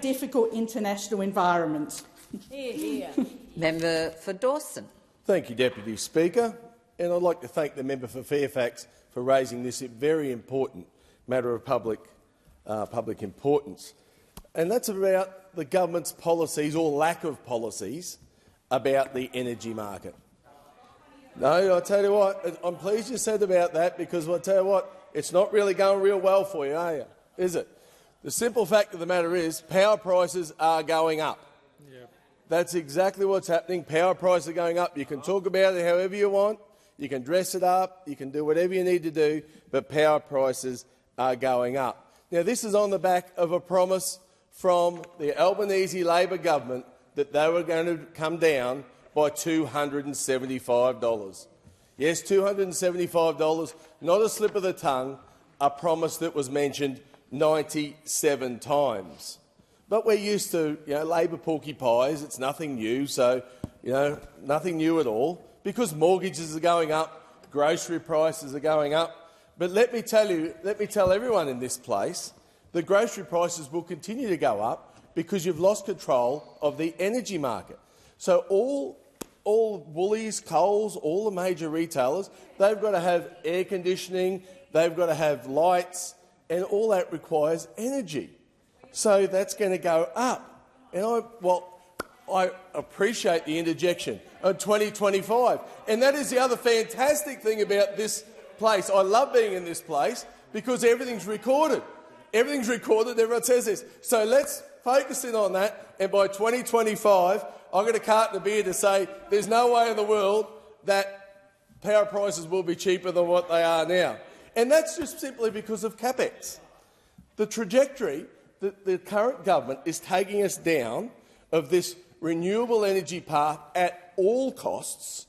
difficult international environment. Member for Dawson. Thank you, Deputy Speaker. And I'd like to thank the member for Fairfax for raising this very important matter of public importance. And that's about the government's policies, or lack of policies, about the energy market. No, I tell you what, I'm pleased you said about that, because I'll tell you what, it's not really going real well for you, are you? Is it? The simple fact of the matter is power prices are going up. Yep. That's exactly what's happening. Power prices are going up. You can talk about it however you want. You can dress it up. You can do whatever you need to do, but power prices are going up. Now, this is on the back of a promise from the Albanese Labor government that they were going to come down by $275. Yes, $275, not a slip of the tongue, a promise that was mentioned 97 times. But we're used to, Labor porcupines. It's nothing new, so, nothing new at all, because mortgages are going up, grocery prices are going up. But let me tell everyone in this place, the grocery prices will continue to go up because you've lost control of the energy market. So all Woolies, Coles, all the major retailers, they've got to have air conditioning, they've got to have lights, and all that requires energy. So that's going to go up. And I appreciate the interjection of 2025. And that is the other fantastic thing about this place. I love being in this place because everything's recorded. Everything's recorded, everyone says this. So let's focus in on that, and by 2025, I've got a carton of beer to say there's no way in the world that power prices will be cheaper than what they are now. And that's just simply because of CapEx. The trajectory that the current government is taking us down of this renewable energy path at all costs,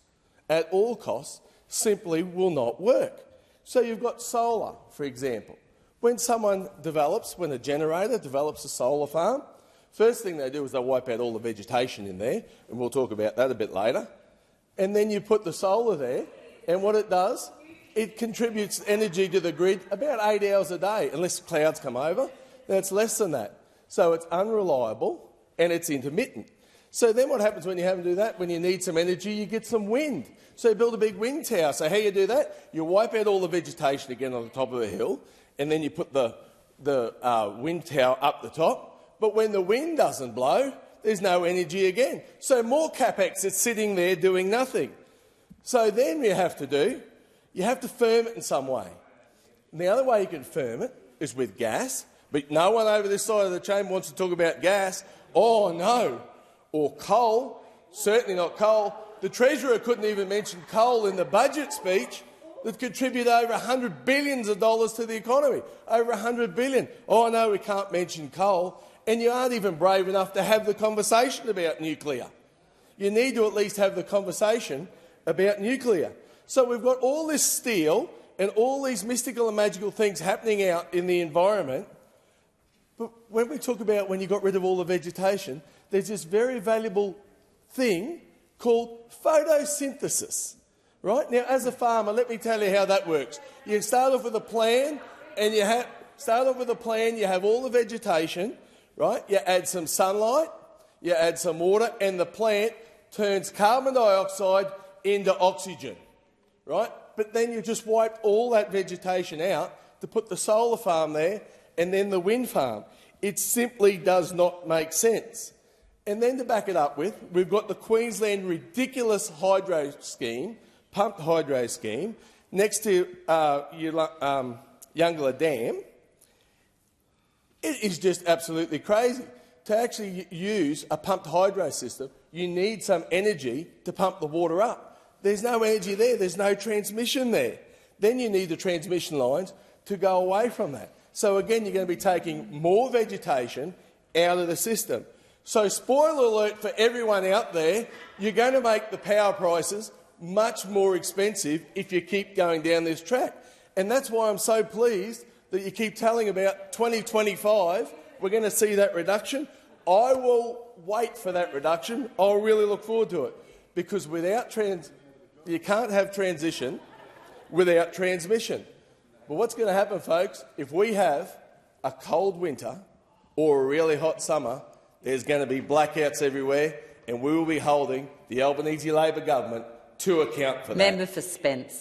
simply will not work. So you've got solar, for example. When a generator develops a solar farm, first thing they do is they wipe out all the vegetation in there, and we'll talk about that a bit later. And then you put the solar there, and what it does, it contributes energy to the grid about 8 hours a day, unless clouds come over. Now it's less than that. So it's unreliable and it's intermittent. So then what happens when you have to do that? When you need some energy, you get some wind. So you build a big wind tower. So how you do that? You wipe out all the vegetation again on the top of a hill, and then you put the wind tower up the top. But when the wind doesn't blow, there's no energy again. So more CapEx is sitting there doing nothing. So then you have to firm it in some way. And the other way you can firm it is with gas, but no one over this side of the chamber wants to talk about gas. Oh, no. Or coal. Certainly not coal. The Treasurer couldn't even mention coal in the budget speech that contribute over $100 billion to the economy. Over $100 billion. Oh, no, we can't mention coal. And you aren't even brave enough to have the conversation about nuclear. You need to at least have the conversation about nuclear. So we've got all this steel and all these mystical and magical things happening out in the environment. But when we talk about when you got rid of all the vegetation, there's this very valuable thing called photosynthesis. Right? Now, as a farmer, let me tell you how that works. You start off with a plan, and you have all the vegetation, right? You add some sunlight, you add some water, and the plant turns carbon dioxide into oxygen, right? But then you just wipe all that vegetation out to put the solar farm there and then the wind farm. It simply does not make sense. And then to back it up with, we've got the Queensland ridiculous hydro scheme, pumped hydro scheme, next to Youngla Dam. It is just absolutely crazy. To actually use a pumped hydro system, you need some energy to pump the water up. There's no energy there. There's no transmission there. Then you need the transmission lines to go away from that. So again, you're going to be taking more vegetation out of the system. So spoiler alert for everyone out there, you're going to make the power prices much more expensive if you keep going down this track. And that's why I'm so pleased that you keep telling about 2025, we're going to see that reduction. I will wait for that reduction. I'll really look forward to it, because you can't have transition without transmission. But what's going to happen, folks, if we have a cold winter or a really hot summer, there's going to be blackouts everywhere, and we will be holding the Albanese Labor government to account for that. Member for Spence.